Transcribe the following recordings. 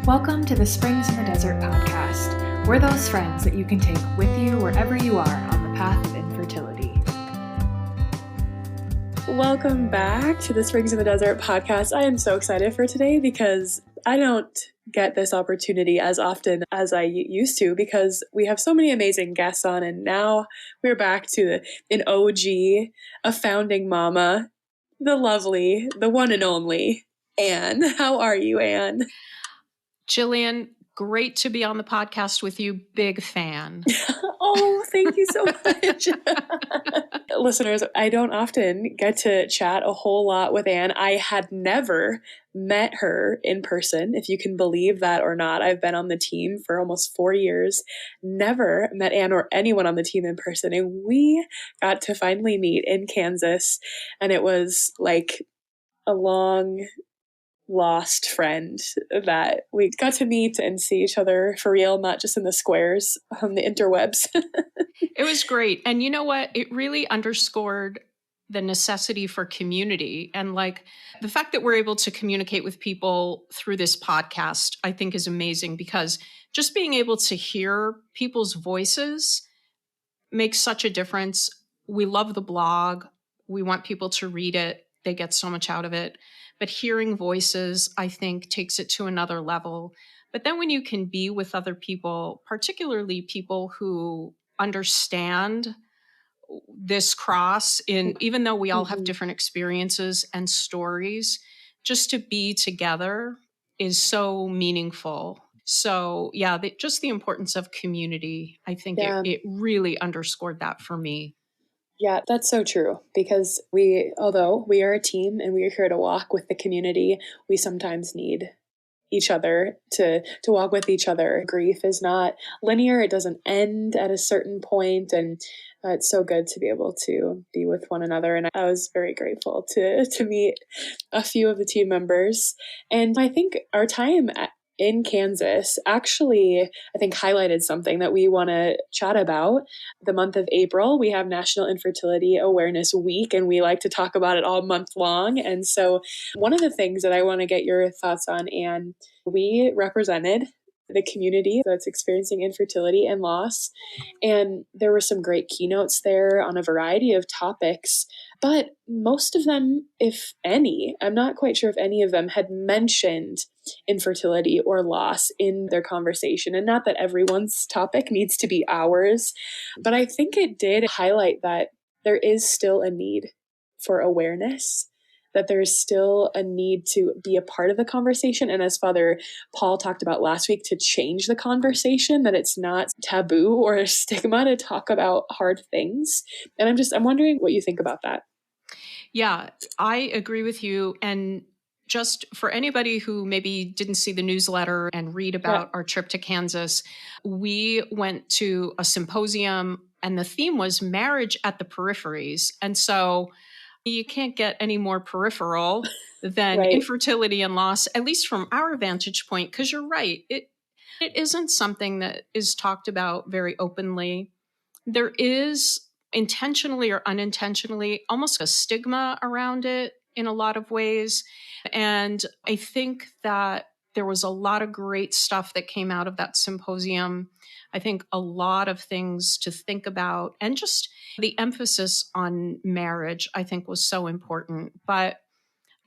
Welcome to the Springs in the Desert podcast. We're those friends that you can take with you wherever you are on the path of infertility. Welcome back to the Springs in the Desert podcast. I am so excited for today because I don't get this opportunity as often as I used to because we have so many amazing guests on, and now we're back to an OG, a founding mama, the lovely, the one and only Anne. How are you, Anne? Jillian, great to be on the podcast with you. Big fan. Oh, thank you so much. Listeners, I don't often get to chat a whole lot with Anne. I had never met her in person, if you can believe that or not. I've been on the team for almost 4 years, never met Anne or anyone on the team in person. And we got to finally meet in Kansas. And it was like a long lost friend that we got to meet and see each other for real, not just in the squares on the interwebs. It was great. And you know what? It really underscored the necessity for community. And like the fact that we're able to communicate with people through this podcast, I think is amazing because just being able to hear people's voices makes such a difference. We love the blog. We want people to read it. They get so much out of it. But hearing voices, I think, takes it to another level. But then when you can be with other people, particularly people who understand this cross, even though we all have different experiences and stories, just to be together is so meaningful. So yeah, just the importance of community, I think it really underscored that for me. Yeah, that's so true because although we are a team and we are here to walk with the community, we sometimes need each other to walk with each other. Grief is not linear. It doesn't end at a certain point, and it's so good to be able to be with one another. And I was very grateful to meet a few of the team members. And I think our time in Kansas actually, I think, highlighted something that we want to chat about. The month of April, we have National Infertility Awareness Week, and we like to talk about it all month long. And so one of the things that I want to get your thoughts on, Anne, we represented the community that's experiencing infertility and loss. And there were some great keynotes there on a variety of topics, but most of them, if any, I'm not quite sure if any of them had mentioned infertility or loss in their conversation. And not that everyone's topic needs to be ours, but I think it did highlight that there is still a need for awareness, that there's still a need to be a part of the conversation. And as Father Paul talked about last week, to change the conversation, that it's not taboo or a stigma to talk about hard things. And I'm wondering what you think about that. Yeah, I agree with you. And just for anybody who maybe didn't see the newsletter and read about our trip to Kansas, we went to a symposium and the theme was marriage at the peripheries. And so you can't get any more peripheral than infertility and loss, at least from our vantage point, because you're right. It isn't something that is talked about very openly. There is intentionally or unintentionally almost a stigma around it in a lot of ways. And I think that there was a lot of great stuff that came out of that symposium. I think a lot of things to think about, and just the emphasis on marriage, I think, was so important. But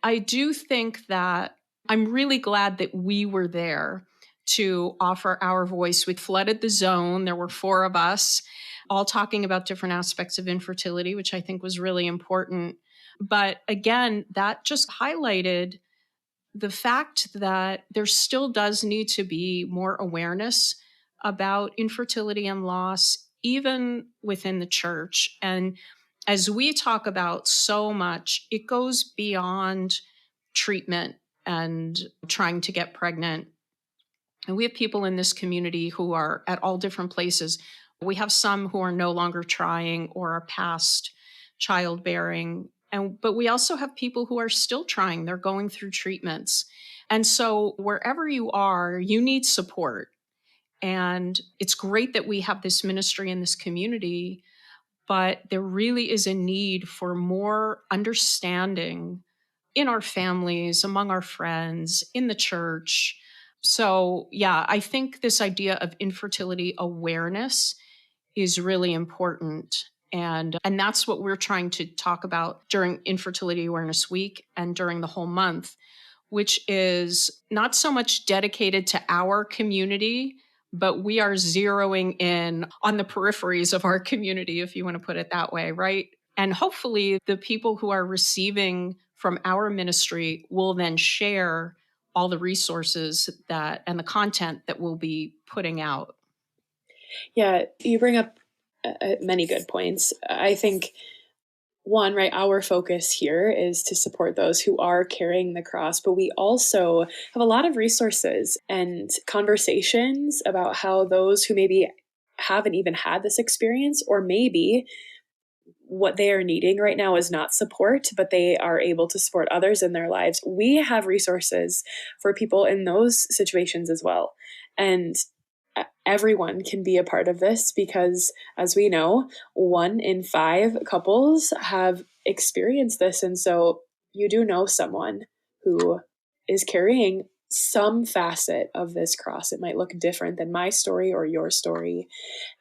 I do think that I'm really glad that we were there to offer our voice. We flooded the zone. There were 4 of us all talking about different aspects of infertility, which I think was really important. But again, that just highlighted the fact that there still does need to be more awareness about infertility and loss, even within the church. And as we talk about so much, it goes beyond treatment and trying to get pregnant. And we have people in this community who are at all different places. We have some who are no longer trying or are past childbearing. But we also have people who are still trying. They're going through treatments. And so wherever you are, you need support. And it's great that we have this ministry in this community, but there really is a need for more understanding in our families, among our friends, in the church, So, yeah, I think this idea of infertility awareness is really important. And that's what we're trying to talk about during Infertility Awareness Week and during the whole month, which is not so much dedicated to our community, but we are zeroing in on the peripheries of our community, if you want to put it that way, right? And hopefully, the people who are receiving from our ministry will then share all the resources that and the content that we'll be putting out. Yeah, you bring up many good points. I think one, right, our focus here is to support those who are carrying the cross, but we also have a lot of resources and conversations about how those who maybe haven't even had this experience, or maybe what they are needing right now is not support, but they are able to support others in their lives. We have resources for people in those situations as well. And everyone can be a part of this because, as we know, 1 in 5 couples have experienced this. And so you do know someone who is carrying some facet of this cross. It might look different than my story or your story.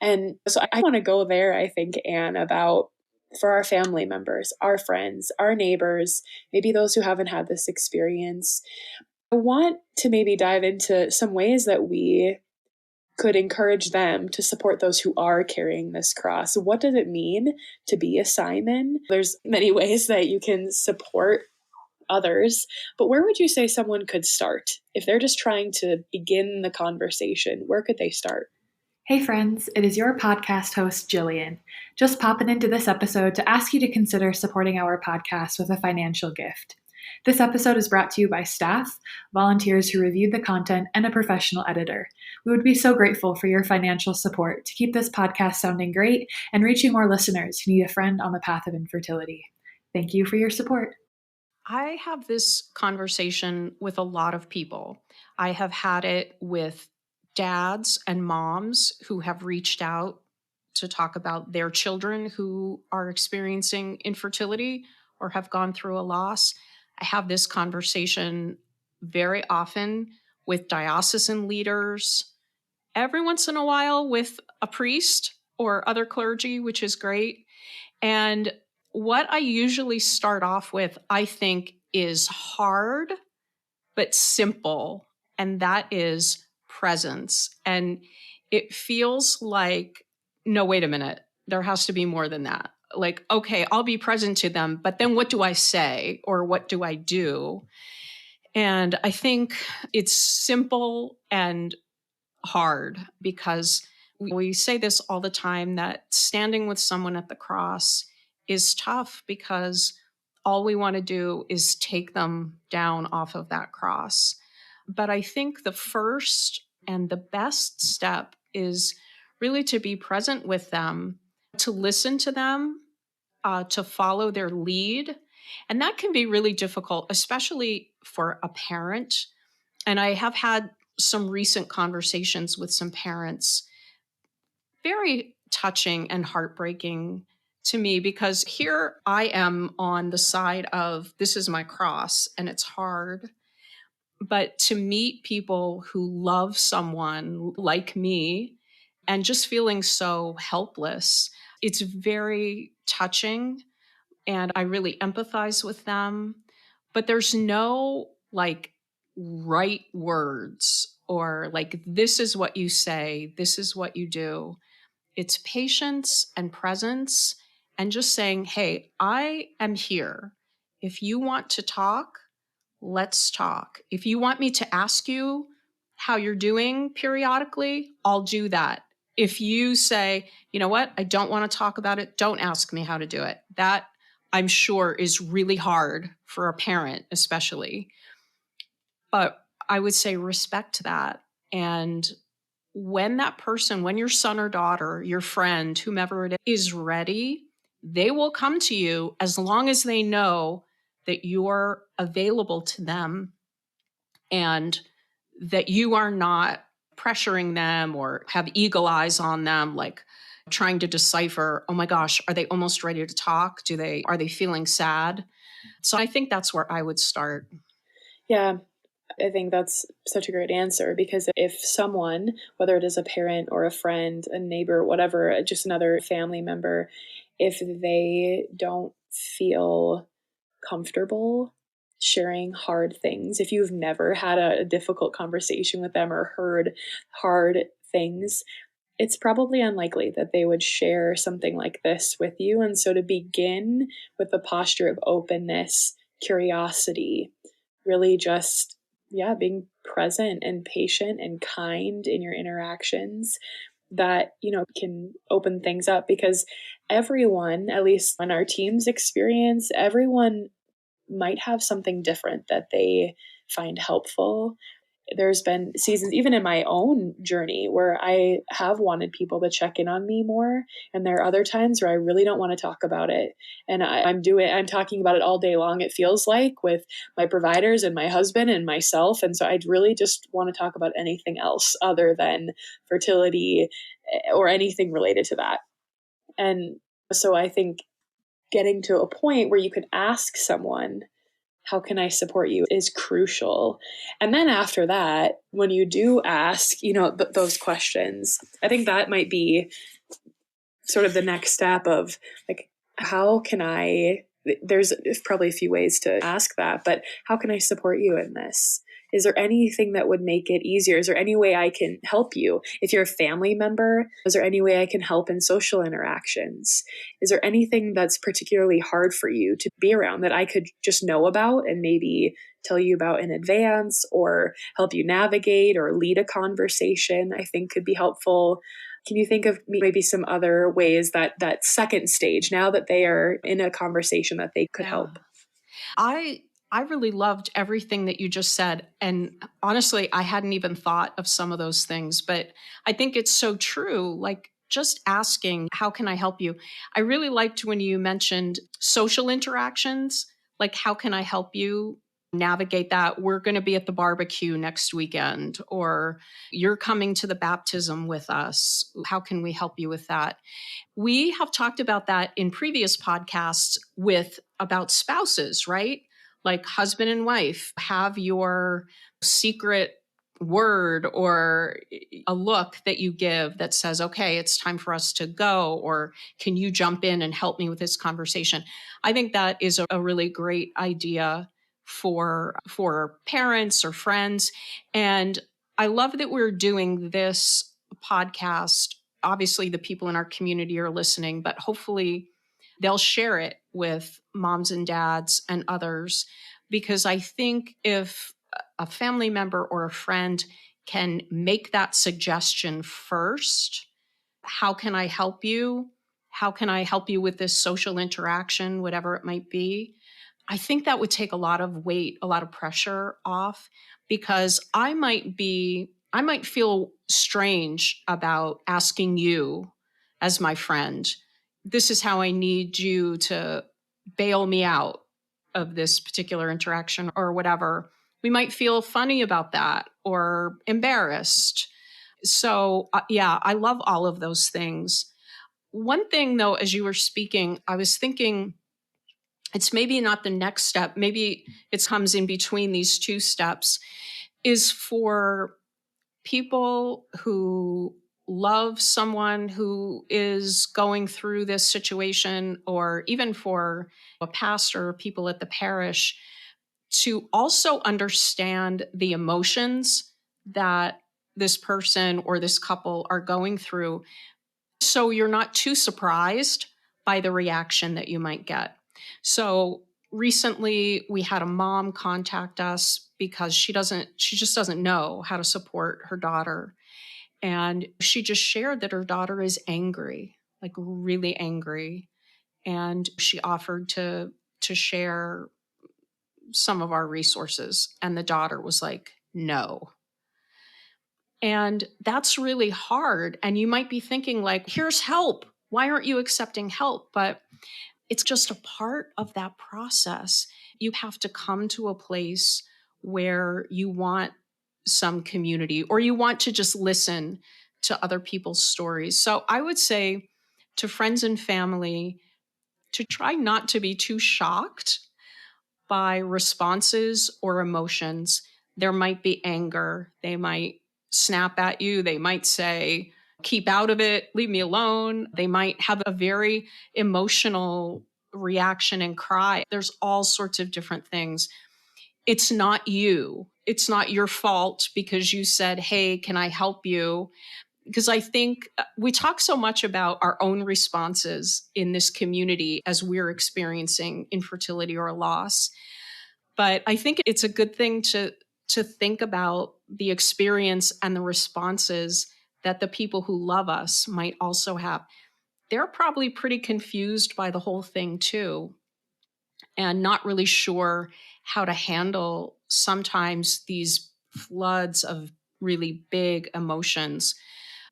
And so I want to go there, I think, Anne, about for our family members, our friends, our neighbors, maybe those who haven't had this experience. I want to maybe dive into some ways that we could encourage them to support those who are carrying this cross. What does it mean to be a Simon? There's many ways that you can support others, but where would you say someone could start? If they're just trying to begin the conversation, where could they start? Hey friends, it is your podcast host, Jillian. Just popping into this episode to ask you to consider supporting our podcast with a financial gift. This episode is brought to you by staff, volunteers who reviewed the content, and a professional editor. We would be so grateful for your financial support to keep this podcast sounding great and reaching more listeners who need a friend on the path of infertility. Thank you for your support. I have this conversation with a lot of people. I have had it with dads and moms who have reached out to talk about their children who are experiencing infertility or have gone through a loss. I have this conversation very often with diocesan leaders, every once in a while with a priest or other clergy, which is great. And what I usually start off with, I think, is hard but simple, and that is presence. And it feels like, no, wait a minute, there has to be more than that. Like, okay, I'll be present to them, but then what do I say or what do I do? And I think it's simple and hard because we say this all the time that standing with someone at the cross is tough because all we want to do is take them down off of that cross. But I think the first and the best step is really to be present with them, to listen to them, to follow their lead. And that can be really difficult, especially for a parent. And I have had some recent conversations with some parents, very touching and heartbreaking to me, because here I am on the side of this is my cross and it's hard. But to meet people who love someone like me and just feeling so helpless, it's very touching. And I really empathize with them. But there's no like right words or like, this is what you say, this is what you do. It's patience and presence and just saying, hey, I am here. If you want to talk, let's talk. If you want me to ask you how you're doing periodically, I'll do that. If you say, you know what, I don't want to talk about it, don't ask me how to do it. That I'm sure is really hard for a parent, especially. But I would say respect that. And when that person, when your son or daughter, your friend, whomever it is ready, they will come to you as long as they know that you're available to them and that you are not pressuring them or have eagle eyes on them, like trying to decipher, oh my gosh, are they almost ready to talk? Are they feeling sad? So I think that's where I would start. Yeah, I think that's such a great answer, because if someone, whether it is a parent or a friend, a neighbor, whatever, just another family member, if they don't feel comfortable sharing hard things, if you've never had a difficult conversation with them or heard hard things, it's probably unlikely that they would share something like this with you. And so to begin with the posture of openness, curiosity, really just, yeah, being present and patient and kind in your interactions, that, can open things up, because everyone, at least in our team's experience, everyone might have something different that they find helpful. There's been seasons, even in my own journey, where I have wanted people to check in on me more. And there are other times where I really don't want to talk about it. And I'm talking about it all day long, it feels like, with my providers and my husband and myself. And so I'd really just want to talk about anything else other than fertility or anything related to that. And so I think getting to a point where you could ask someone, how can I support you, is crucial. And then after that, when you do ask, those questions, I think that might be sort of the next step of, like, how can I, there's probably a few ways to ask that, but how can I support you in this? Is there anything that would make it easier? Is there any way I can help you? If you're a family member, is there any way I can help in social interactions? Is there anything that's particularly hard for you to be around that I could just know about and maybe tell you about in advance, or help you navigate or lead a conversation? I think could be helpful. Can you think of maybe some other ways that second stage, now that they are in a conversation, that they could help? I really loved everything that you just said. And honestly, I hadn't even thought of some of those things, but I think it's so true. Like, just asking, how can I help you? I really liked when you mentioned social interactions, like, how can I help you navigate that? We're going to be at the barbecue next weekend, or you're coming to the baptism with us. How can we help you with that? We have talked about that in previous podcasts with about spouses, right? Like, husband and wife, have your secret word or a look that you give that says, okay, it's time for us to go, or can you jump in and help me with this conversation? I think that is a really great idea for parents or friends. And I love that we're doing this podcast. Obviously, the people in our community are listening, but hopefully they'll share it with moms and dads and others, because I think if a family member or a friend can make that suggestion first, how can I help you? How can I help you with this social interaction, whatever it might be? I think that would take a lot of weight, a lot of pressure off, because I might feel strange about asking you as my friend, this is how I need you to bail me out of this particular interaction or whatever. We might feel funny about that or embarrassed. So, yeah, I love all of those things. One thing, though, as you were speaking, I was thinking it's maybe not the next step, maybe it comes in between these two steps, is for people who love someone who is going through this situation, or even for a pastor or people at the parish, to also understand the emotions that this person or this couple are going through, so you're not too surprised by the reaction that you might get. So recently we had a mom contact us because she just doesn't know how to support her daughter. And she just shared that her daughter is angry, like really angry. And she offered to share some of our resources. And the daughter was like, no. And that's really hard. And you might be thinking, like, here's help. Why aren't you accepting help? But it's just a part of that process. You have to come to a place where you want some community, or you want to just listen to other people's stories. So I would say to friends and family to try not to be too shocked by responses or emotions There might be anger. They might snap at you. They might say, keep out of it, leave me alone. They might have a very emotional reaction and cry. There's all sorts of different things. It's not you. It's not your fault because you said, hey, can I help you? Because I think we talk so much about our own responses in this community as we're experiencing infertility or loss. But I think it's a good thing to think about the experience and the responses that the people who love us might also have. They're probably pretty confused by the whole thing too, and not really sure how to handle sometimes these floods of really big emotions.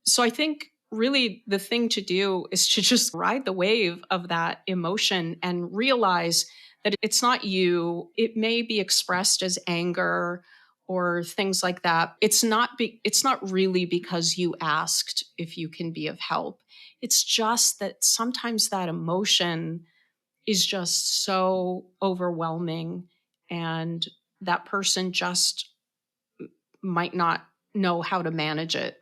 So I think really the thing to do is to just ride the wave of that emotion and realize that it's not you. It may be expressed as anger or things like that. It's not really because you asked if you can be of help. It's just that sometimes that emotion is just so overwhelming, and that person just might not know how to manage it.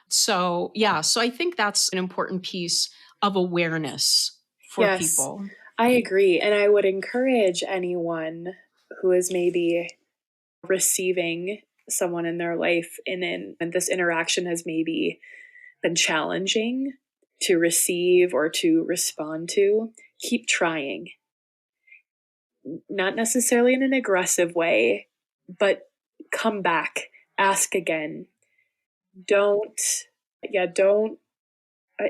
So, yeah, so I think that's an important piece of awareness for Yes, people. I agree. And I would encourage anyone who is maybe receiving someone in their life and this interaction has maybe been challenging to receive or to respond to, keep trying. Not necessarily in an aggressive way, but come back, ask again. Don't, yeah, don't, uh,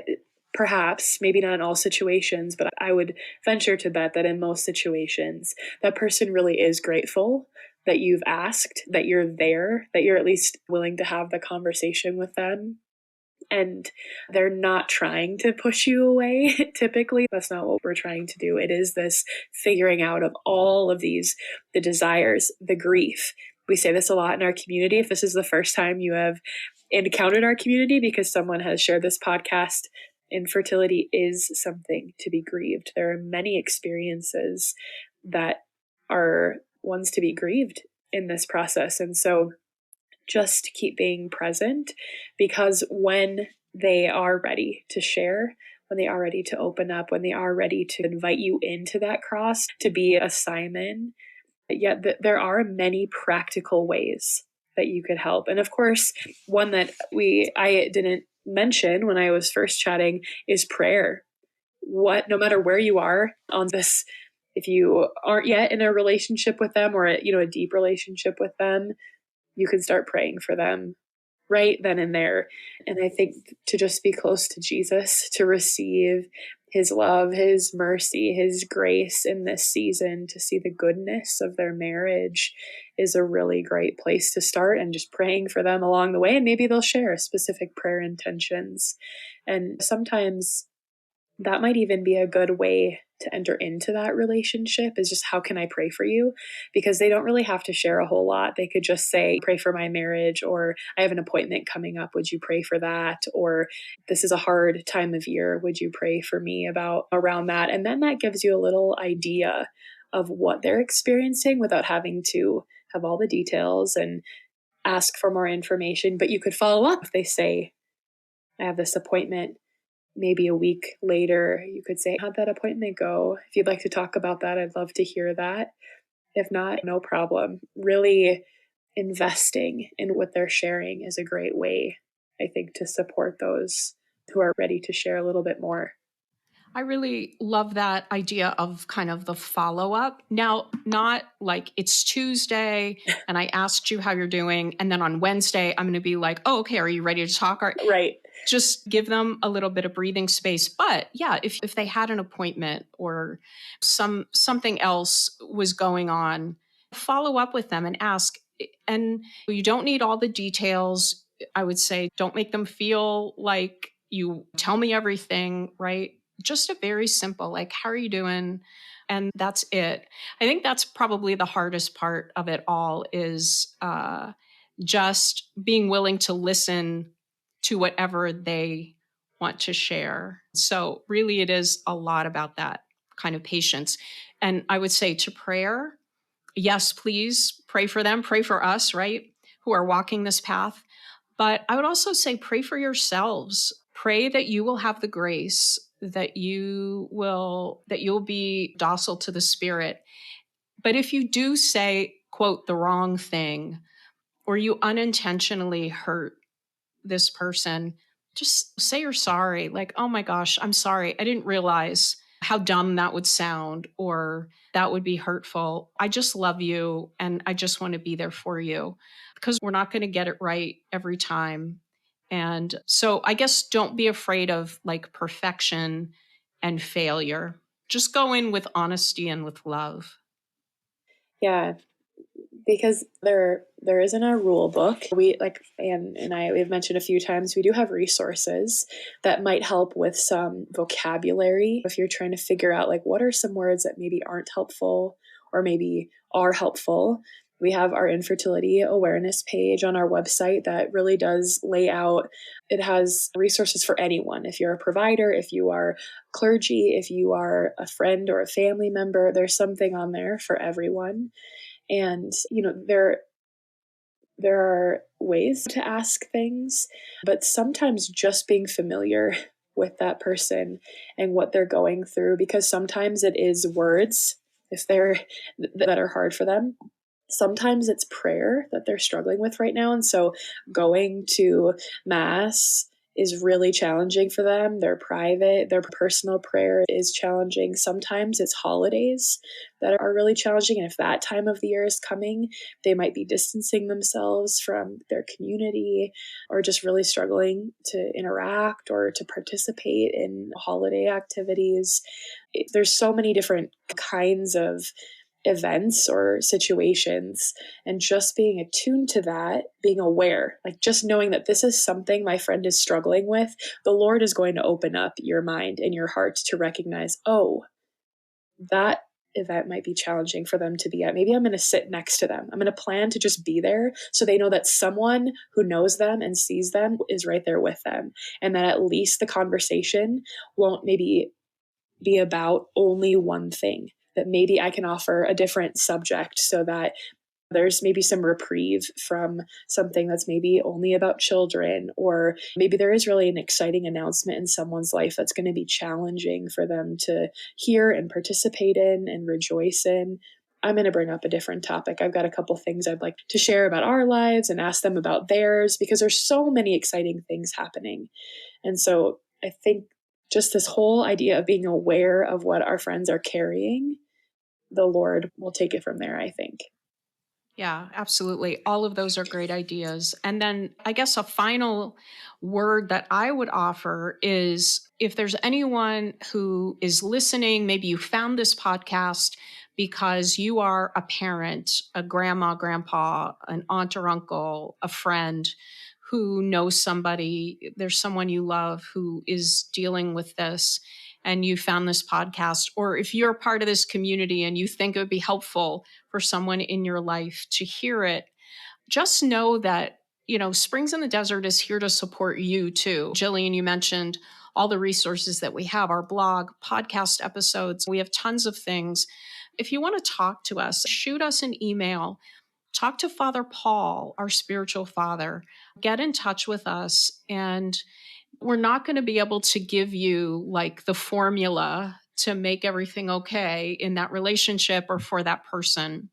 perhaps, maybe not in all situations, but I would venture to bet that in most situations, that person really is grateful that you've asked, that you're there, that you're at least willing to have the conversation with them. And they're not trying to push you away. Typically, that's not what we're trying to do. It is this figuring out of all of these, the desires, the grief. We say this a lot in our community. If this is the first time you have encountered our community because someone has shared this podcast, infertility is something to be grieved. There are many experiences that are ones to be grieved in this process. And so just keep being present, because when they are ready to share, when they are ready to open up, when they are ready to invite you into that cross to be a Simon, yet there are many practical ways that you could help. And of course, one that I didn't mention when I was first chatting is prayer. No matter where you are on this, if you aren't yet in a relationship with them or a deep relationship with them, you can start praying for them right then and there. And I think to just be close to Jesus, to receive his love, his mercy, his grace in this season, to see the goodness of their marriage is a really great place to start, and just praying for them along the way. And maybe they'll share specific prayer intentions. And sometimes that might even be a good way to enter into that relationship, is just, how can I pray for you? Because they don't really have to share a whole lot. They could just say, pray for my marriage, or I have an appointment coming up, would you pray for that? Or this is a hard time of year, would you pray for me around that? And then that gives you a little idea of what they're experiencing without having to have all the details and ask for more information. But you could follow up if they say, I have this appointment. Maybe a week later, you could say, how'd that appointment go? If you'd like to talk about that, I'd love to hear that. If not, no problem. Really investing in what they're sharing is a great way, I think, to support those who are ready to share a little bit more. I really love that idea of kind of the follow up. Now, not like it's Tuesday and I asked you how you're doing, and then on Wednesday, I'm going to be like, oh, okay, are you ready to talk? Right. Just give them a little bit of breathing space. But yeah, if they had an appointment or something else was going on, follow up with them and ask. And you don't need all the details. I would say don't make them feel like you tell me everything, right? Just a very simple, like, how are you doing? And that's it. I think that's probably the hardest part of it all, is just being willing to listen to whatever they want to share. So really it is a lot about that kind of patience. And I would say to prayer, Yes, please pray for them, pray for us, right? Who are walking this path. But I would also say pray for yourselves. Pray that you will have the grace, that you'll be docile to the Spirit. But if you do say, quote, the wrong thing, or you unintentionally hurt this person, just say you're sorry. Like, oh my gosh, I'm sorry. I didn't realize how dumb that would sound, or that would be hurtful. I just love you and I just want to be there for you, because we're not going to get it right every time. And so I guess don't be afraid of like perfection and failure. Just go in with honesty and with love. Yeah, because there isn't a rule book. We like Anne and I we've mentioned a few times, we do have resources that might help with some vocabulary if you're trying to figure out like what are some words that maybe aren't helpful or maybe are helpful. We have our infertility awareness page on our website that really does lay out, it has resources for anyone. If you're a provider, if you are clergy, if you are a friend or a family member, there's something on there for everyone. And, there are ways to ask things, but sometimes just being familiar with that person and what they're going through, because sometimes it is words if they're that are hard for them. Sometimes it's prayer that they're struggling with right now. And so going to mass is really challenging for them. Their personal prayer is challenging. Sometimes it's holidays that are really challenging. And if that time of the year is coming, they might be distancing themselves from their community or just really struggling to interact or to participate in holiday activities. There's so many different kinds of events or situations, and just being attuned to that, being aware, like just knowing that this is something my friend is struggling with, the Lord is going to open up your mind and your heart to recognize, oh, that event might be challenging for them to be at. Maybe I'm going to sit next to them. I'm going to plan to just be there so they know that someone who knows them and sees them is right there with them, and that at least the conversation won't maybe be about only one thing, that maybe I can offer a different subject so that there's maybe some reprieve from something that's maybe only about children, or maybe there is really an exciting announcement in someone's life that's going to be challenging for them to hear and participate in and rejoice in. I'm going to bring up a different topic. I've got a couple things I'd like to share about our lives and ask them about theirs, because there's so many exciting things happening. And so I think just this whole idea of being aware of what our friends are carrying, the Lord will take it from there, I think. Yeah, absolutely. All of those are great ideas. And then I guess a final word that I would offer is, if there's anyone who is listening, maybe you found this podcast because you are a parent, a grandma, grandpa, an aunt or uncle, a friend who knows somebody, there's someone you love who is dealing with this, and you found this podcast, or if you're part of this community and you think it would be helpful for someone in your life to hear it, just know that, Springs in the Desert is here to support you too. Jillian, you mentioned all the resources that we have, our blog, podcast episodes. We have tons of things. If you want to talk to us, shoot us an email. Talk to Father Paul, our spiritual father. Get in touch with us, and we're not going to be able to give you like the formula to make everything okay in that relationship or for that person.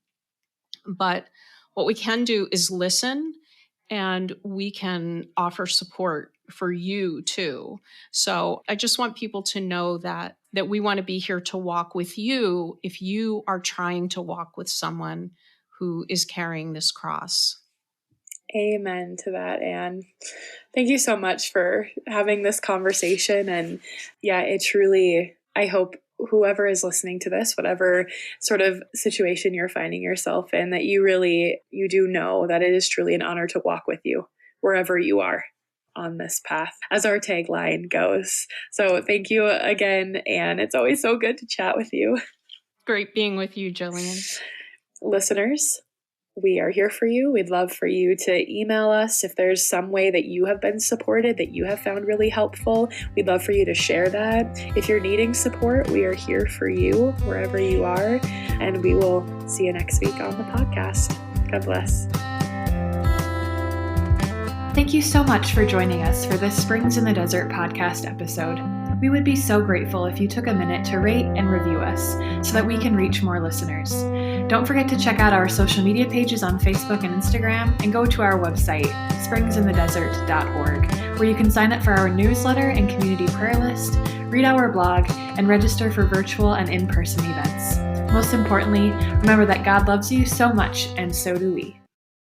But what we can do is listen, and we can offer support for you too. So I just want people to know that we want to be here to walk with you if you are trying to walk with someone who is carrying this cross. Amen to that, Anne. Thank you so much for having this conversation. And yeah, it truly, I hope whoever is listening to this, whatever sort of situation you're finding yourself in, that you do know that it is truly an honor to walk with you wherever you are on this path, as our tagline goes. So thank you again, Anne. It's always so good to chat with you. Great being with you, Jillian. Listeners, we are here for you. We'd love for you to email us if there's some way that you have been supported, that you have found really helpful. We'd love for you to share that. If you're needing support, we are here for you wherever you are. And we will see you next week on the podcast. God bless. Thank you so much for joining us for this Springs in the Desert podcast episode. We would be so grateful if you took a minute to rate and review us so that we can reach more listeners. Don't forget to check out our social media pages on Facebook and Instagram, and go to our website, springsinthedesert.org, where you can sign up for our newsletter and community prayer list, read our blog, and register for virtual and in-person events. Most importantly, remember that God loves you so much, and so do we.